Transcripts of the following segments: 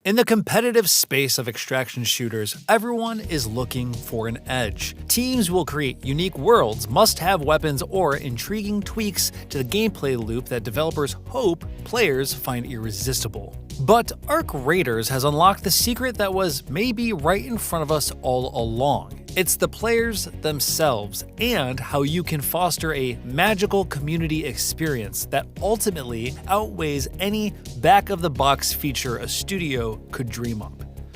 In the competitive space of extraction shooters, everyone is looking for an edge. Teams will create unique worlds, must-have weapons, or intriguing tweaks to the gameplay loop that developers hope players find irresistible. But Arc Raiders has unlocked the secret that was maybe right in front of us all along. It's the players themselves and how you can foster a magical community experience that ultimately outweighs any back-of-the-box feature a studio could dream up.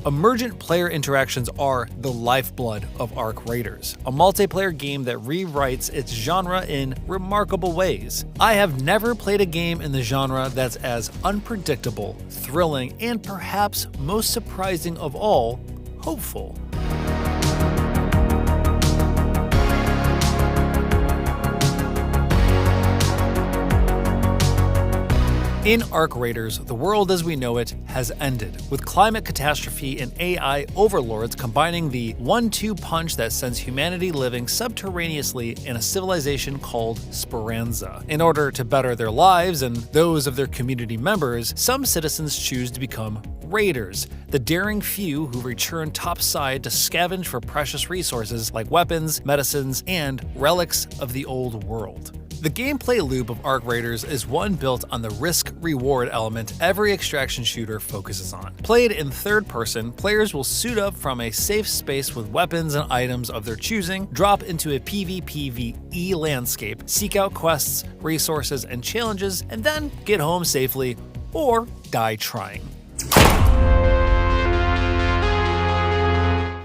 Emergent player interactions are the lifeblood of Arc Raiders, a multiplayer game that rewrites its genre in remarkable ways. I have never played a game in the genre that's as unpredictable, thrilling, and perhaps most surprising of all, hopeful. In Arc Raiders, the world as we know it has ended, with climate catastrophe and AI overlords combining the 1-2 punch that sends humanity living subterraneously in a civilization called Speranza. In order to better their lives and those of their community members, some citizens choose to become Raiders, the daring few who return topside to scavenge for precious resources like weapons, medicines, and relics of the old world. The gameplay loop of Arc Raiders is one built on the risk-reward element every extraction shooter focuses on. Played in third person, players will suit up from a safe space with weapons and items of their choosing, drop into a PvPvE landscape, seek out quests, resources, and challenges, and then get home safely or die trying.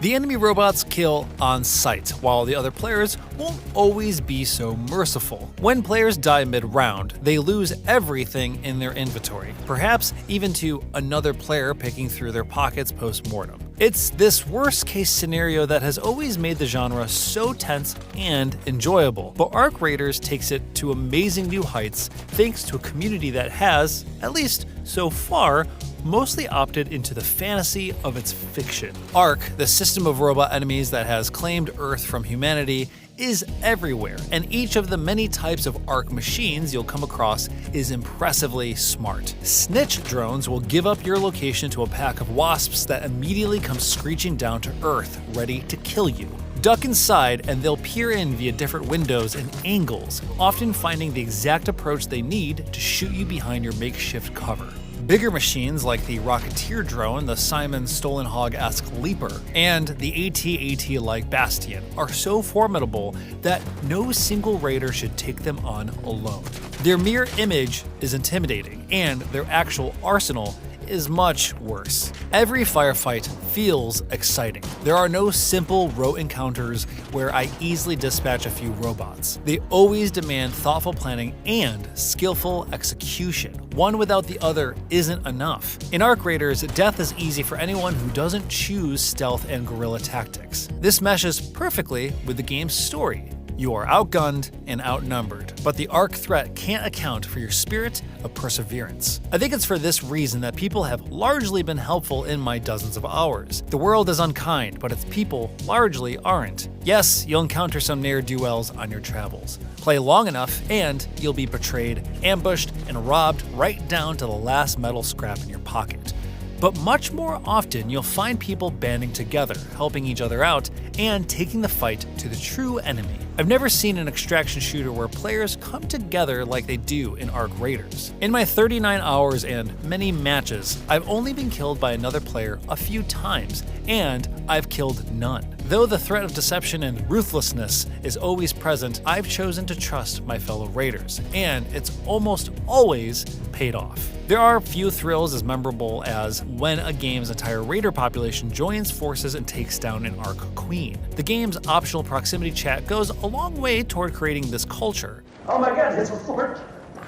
The enemy robots kill on sight, while the other players won't always be so merciful. When players die mid-round, they lose everything in their inventory, perhaps even to another player picking through their pockets post-mortem. It's this worst-case scenario that has always made the genre so tense and enjoyable, but Arc Raiders takes it to amazing new heights thanks to a community that has, at least so far, mostly opted into the fantasy of its fiction. Arc, the system of robot enemies that has claimed Earth from humanity, is everywhere, and each of the many types of Arc machines you'll come across is impressively smart. Snitch drones will give up your location to a pack of wasps that immediately come screeching down to Earth, ready to kill you. Duck inside and they'll peer in via different windows and angles, often finding the exact approach they need to shoot you behind your makeshift cover. Bigger machines like the Rocketeer drone, the Simon Stolenhog-esque Leaper, and the AT-AT-like Bastion are so formidable that no single raider should take them on alone. Their mere image is intimidating, and their actual arsenal is much worse. Every firefight feels exciting. There are no simple rote encounters where I easily dispatch a few robots. They always demand thoughtful planning and skillful execution. One without the other isn't enough. In Arc Raiders, death is easy for anyone who doesn't choose stealth and guerrilla tactics. This meshes perfectly with the game's story. You are outgunned and outnumbered, but the Arc threat can't account for your spirit of perseverance. I think it's for this reason that people have largely been helpful in my dozens of hours. The world is unkind, but its people largely aren't. Yes, you'll encounter some ne'er-do-wells on your travels. Play long enough, and you'll be betrayed, ambushed, and robbed right down to the last metal scrap in your pocket. But much more often, you'll find people banding together, helping each other out, and taking the fight to the true enemy. I've never seen an extraction shooter where players come together like they do in Arc Raiders. In my 39 hours and many matches, I've only been killed by another player a few times, and I've killed none. Though the threat of deception and ruthlessness is always present, I've chosen to trust my fellow Raiders, and it's almost always paid off. There are few thrills as memorable as when a game's entire Raider population joins forces and takes down an Arc Queen. The game's optional proximity chat goes a long way toward creating this culture. Oh my god, it's a fort!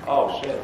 Oh shit.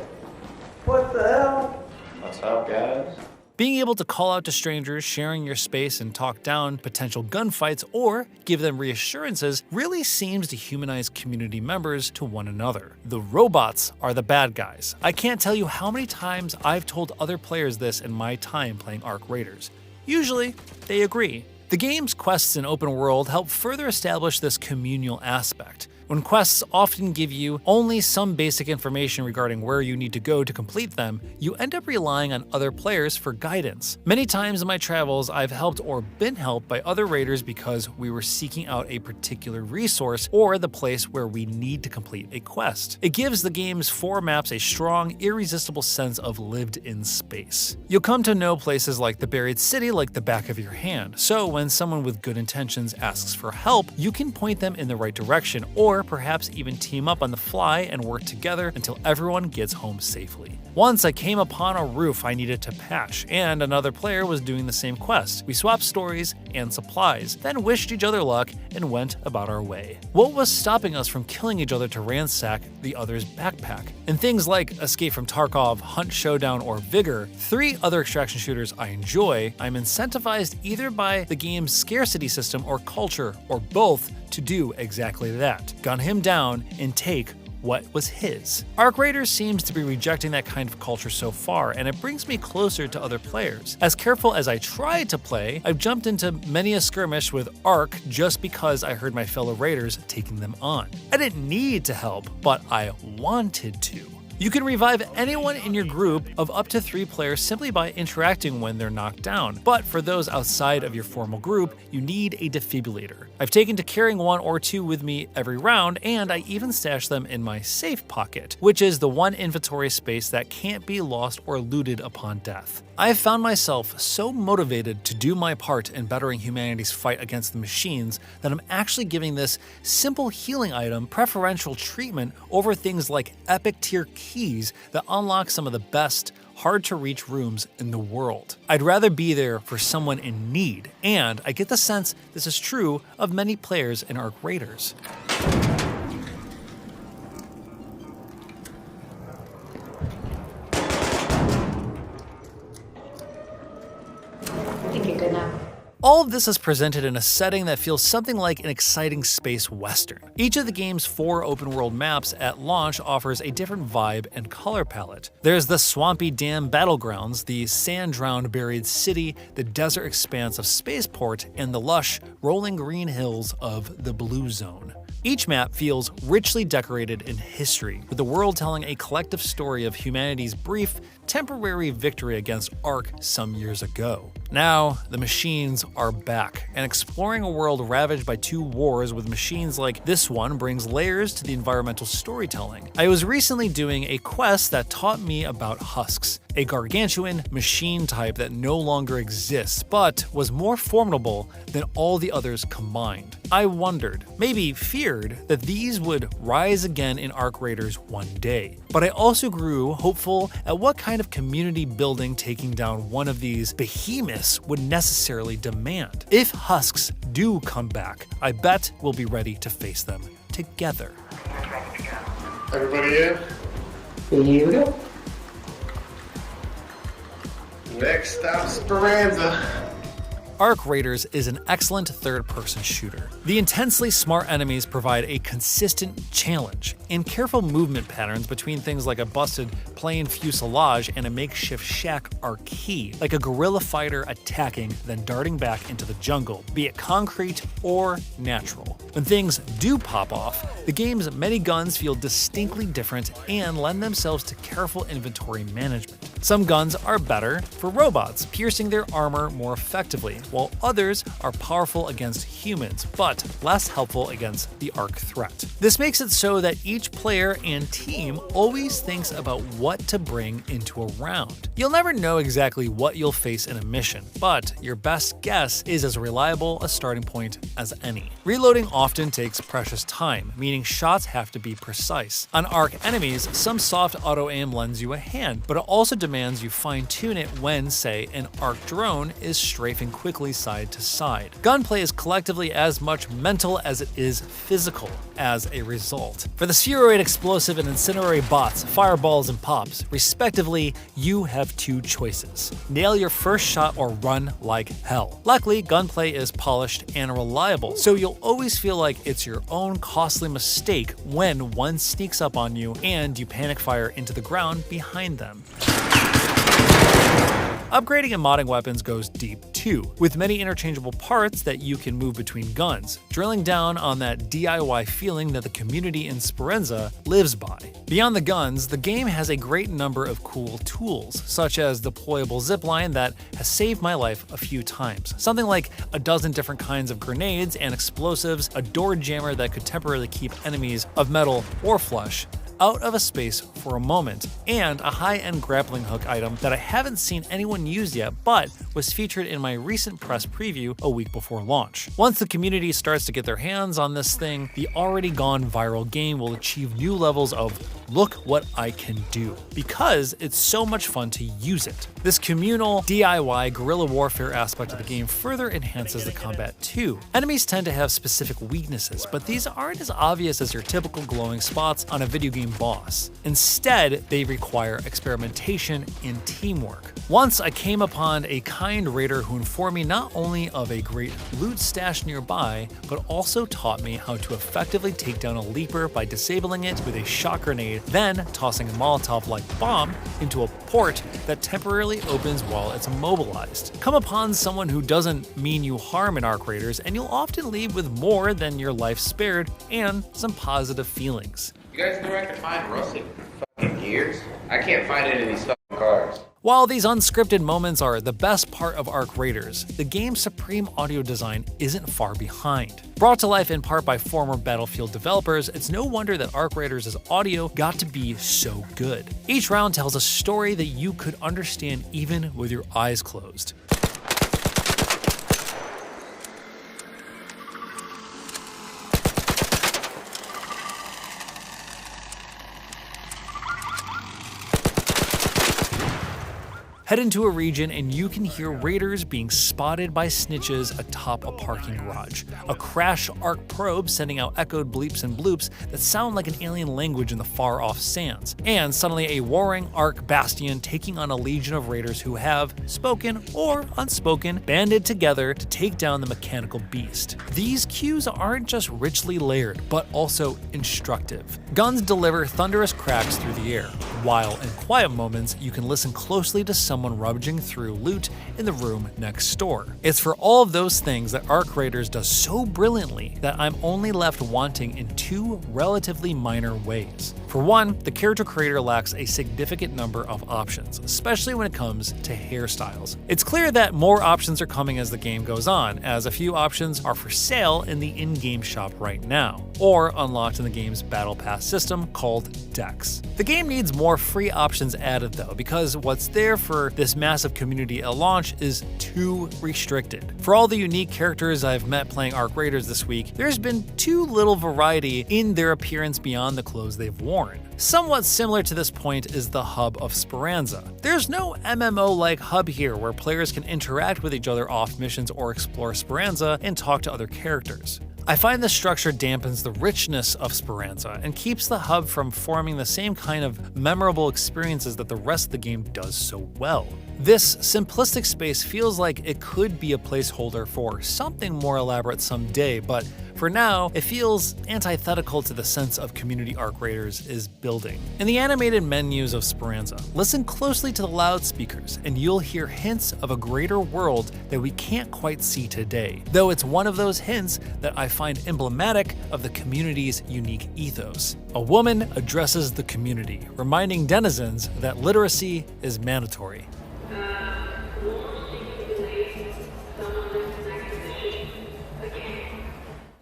What the hell? What's up, guys? Being able to call out to strangers, sharing your space, and talk down potential gunfights or give them reassurances really seems to humanize community members to one another. The robots are the bad guys. I can't tell you how many times I've told other players this in my time playing Arc Raiders. Usually, they agree. The game's quests and open world help further establish this communal aspect. When quests often give you only some basic information regarding where you need to go to complete them, you end up relying on other players for guidance. Many times in my travels, I've helped or been helped by other raiders because we were seeking out a particular resource or the place where we need to complete a quest. It gives the game's 4 maps a strong, irresistible sense of lived-in space. You'll come to know places like the buried city like the back of your hand, so when someone with good intentions asks for help, you can point them in the right direction, or perhaps even team up on the fly and work together until everyone gets home safely. Once I came upon a roof I needed to patch, and another player was doing the same quest. We swapped stories and supplies, then wished each other luck and went about our way. What was stopping us from killing each other to ransack the other's backpack? In things like Escape from Tarkov, Hunt Showdown, or Vigor, 3 other extraction shooters I enjoy, I'm incentivized either by the game's scarcity system or culture, or both, to do exactly that. Gun him down and take what was his. Arc Raiders seems to be rejecting that kind of culture so far, and it brings me closer to other players. As careful as I tried to play, I've jumped into many a skirmish with Arc just because I heard my fellow Raiders taking them on. I didn't need to help, but I wanted to. You can revive anyone in your group of up to 3 players simply by interacting when they're knocked down, but for those outside of your formal group, you need a defibrillator. I've taken to carrying 1 or 2 with me every round, and I even stash them in my safe pocket, which is the one inventory space that can't be lost or looted upon death. I've found myself so motivated to do my part in bettering humanity's fight against the machines that I'm actually giving this simple healing item preferential treatment over things like epic tier keys that unlock some of the best, hard-to-reach rooms in the world. I'd rather be there for someone in need, and I get the sense this is true of many players in Arc Raiders. I think you're good now. All of this is presented in a setting that feels something like an exciting space western. Each of the game's 4 open-world maps at launch offers a different vibe and color palette. There's the swampy dam battlegrounds, the sand-drowned buried city, the desert expanse of Spaceport, and the lush, rolling green hills of the Blue Zone. Each map feels richly decorated in history, with the world telling a collective story of humanity's brief, temporary victory against Ark some years ago. Now, the machines are back, and exploring a world ravaged by 2 wars with machines like this one brings layers to the environmental storytelling. I was recently doing a quest that taught me about husks, a gargantuan machine type that no longer exists, but was more formidable than all the others combined. I wondered, maybe feared, that these would rise again in Arc Raiders one day. But I also grew hopeful at what kind of community building taking down one of these behemoths would necessarily demand. If husks do come back, I bet we'll be ready to face them together. Everybody in? Here we go. Next stop, Speranza. Arc Raiders is an excellent third-person shooter. The intensely smart enemies provide a consistent challenge, and careful movement patterns between things like a busted plane fuselage and a makeshift shack are key, like a guerrilla fighter attacking, then darting back into the jungle, be it concrete or natural. When things do pop off, the game's many guns feel distinctly different and lend themselves to careful inventory management. Some guns are better for robots, piercing their armor more effectively, while others are powerful against humans, but less helpful against the Arc threat. This makes it so that each player and team always thinks about what to bring into a round. You'll never know exactly what you'll face in a mission, but your best guess is as reliable a starting point as any. Reloading often takes precious time, meaning shots have to be precise. On Arc enemies, some soft auto-aim lends you a hand, but it also demands you fine-tune it when, say, an Arc drone is strafing quickly side to side. Gunplay is collectively as much mental as it is physical as a result. For the spheroid explosive and incendiary bots, fireballs and pops, respectively, you have 2 choices. Nail your first shot or run like hell. Luckily, gunplay is polished and reliable, so you'll always feel like it's your own costly mistake when one sneaks up on you and you panic fire into the ground behind them. Upgrading and modding weapons goes deep too, with many interchangeable parts that you can move between guns, drilling down on that DIY feeling that the community in Speranza lives by. Beyond the guns, the game has a great number of cool tools, such as deployable zipline that has saved my life a few times. Something like a dozen different kinds of grenades and explosives, a door jammer that could temporarily keep enemies of metal or flesh out of a space for a moment, and a high-end grappling hook item that I haven't seen anyone use yet, but was featured in my recent press preview a week before launch. Once the community starts to get their hands on this thing, the already gone viral game will achieve new levels of "look what I can do," because it's so much fun to use it. This communal, DIY, guerrilla warfare aspect of the game further enhances the combat too. Enemies tend to have specific weaknesses, but these aren't as obvious as your typical glowing spots on a video game boss. Instead, they require experimentation and teamwork. Once I came upon a kind raider who informed me not only of a great loot stash nearby, but also taught me how to effectively take down a leaper by disabling it with a shot grenade, then tossing a Molotov-like bomb into a port that temporarily opens while it's immobilized. Come upon someone who doesn't mean you harm in Arc Raiders, and you'll often leave with more than your life spared and some positive feelings. You guys know where I can find rusted fucking gears? I can't find any of these fucking cars. While these unscripted moments are the best part of Arc Raiders, the game's supreme audio design isn't far behind. Brought to life in part by former Battlefield developers, it's no wonder that Arc Raiders' audio got to be so good. Each round tells a story that you could understand even with your eyes closed. Head into a region and you can hear raiders being spotted by snitches atop a parking garage. A crash arc probe sending out echoed bleeps and bloops that sound like an alien language in the far-off sands. And suddenly a warring arc bastion taking on a legion of raiders who have, spoken or unspoken, banded together to take down the mechanical beast. These cues aren't just richly layered, but also instructive. Guns deliver thunderous cracks through the air, while in quiet moments you can listen closely to someone rummaging through loot in the room next door. It's for all of those things that Arc Raiders does so brilliantly that I'm only left wanting in two relatively minor ways. For one, the character creator lacks a significant number of options, especially when it comes to hairstyles. It's clear that more options are coming as the game goes on, as a few options are for sale in the in-game shop right now, or unlocked in the game's Battle Pass system called Decks. The game needs more free options added though, because what's there for this massive community at launch is too restricted. For all the unique characters I've met playing Arc Raiders this week, there's been too little variety in their appearance beyond the clothes they've worn. Somewhat similar to this point is the hub of Speranza. There's no MMO-like hub here where players can interact with each other off missions or explore Speranza and talk to other characters. I find this structure dampens the richness of Speranza and keeps the hub from forming the same kind of memorable experiences that the rest of the game does so well. This simplistic space feels like it could be a placeholder for something more elaborate someday, but for now, it feels antithetical to the sense of community Arc Raiders is building. In the animated menus of Speranza, listen closely to the loudspeakers and you'll hear hints of a greater world that we can't quite see today, though it's one of those hints that I find emblematic of the community's unique ethos. A woman addresses the community, reminding denizens that literacy is mandatory.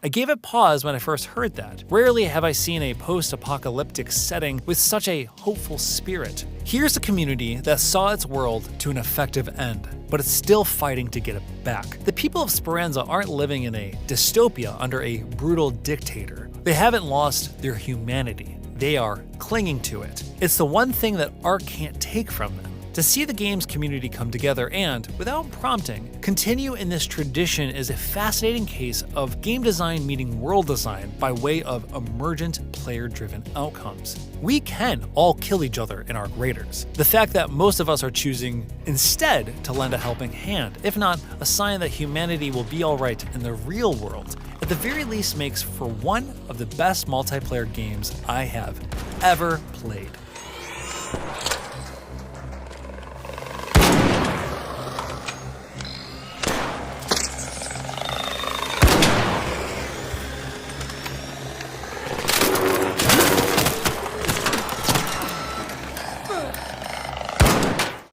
I gave it pause when I first heard that. Rarely have I seen a post-apocalyptic setting with such a hopeful spirit. Here's a community that saw its world to an effective end, but it's still fighting to get it back. The people of Speranza aren't living in a dystopia under a brutal dictator. They haven't lost their humanity. They are clinging to it. It's the one thing that art can't take from them. To see the game's community come together and, without prompting, continue in this tradition is a fascinating case of game design meeting world design by way of emergent player-driven outcomes. We can all kill each other in Arc Raiders. The fact that most of us are choosing instead to lend a helping hand, if not a sign that humanity will be alright in the real world, at the very least makes for one of the best multiplayer games I have ever played.